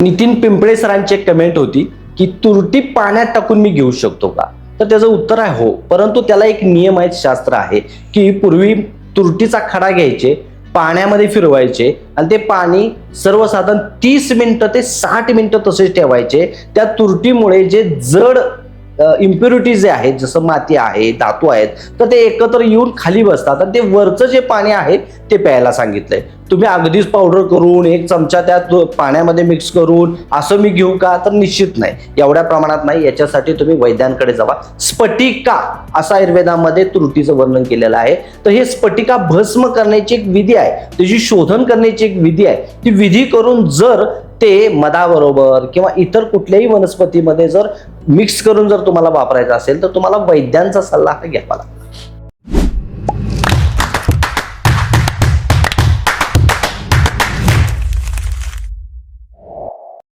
नितीन पिंपळे सरांची एक कमेंट होती की तुरटी पाण्यात टाकून मी घेऊ शकतो का? तर त्याचं उत्तर आहे हो, परंतु त्याला एक नियम आहे, शास्त्र आहे की पूर्वी तुरटीचा खडा घ्यायचे, पाण्यामध्ये फिरवायचे आणि ते पाणी सर्वसाधारण 30 मिनिटं ते 60 मिनिटं तसेच ठेवायचे. त्या तुरटीमुळे जे जड इम्प्युरिटीज जे आहेत, जसं माती आहे, धातू आहेत, तर ते एकत्र येऊन खाली बसतात आणि ते वरचं जे पाणी आहे ते प्यायला सांगितलंय. तुम्ही अगदीच पावडर करून 1 चमचा त्यात पाण्यामध्ये मिक्स करून असं मी घेऊ का? तर निश्चित नाही, एवढ्या प्रमाणात नाही. याच्यासाठी तुम्ही वैद्यांकडे जावा. स्फटिका असं आयुर्वेदामध्ये तुरटीचं वर्णन केलेलं आहे. तर हे स्फटिका भस्म करण्याची एक विधी आहे, त्याची शोधन करण्याची एक विधी आहे. ती विधी करून जर ते मधाबरोबर किंवा इतर कुठल्याही वनस्पतीमध्ये जर मिक्स करून जर तुम्हाला वापरायचं असेल तर तुम्हाला वैद्यांचा सल्ला घ्यावा लागतो.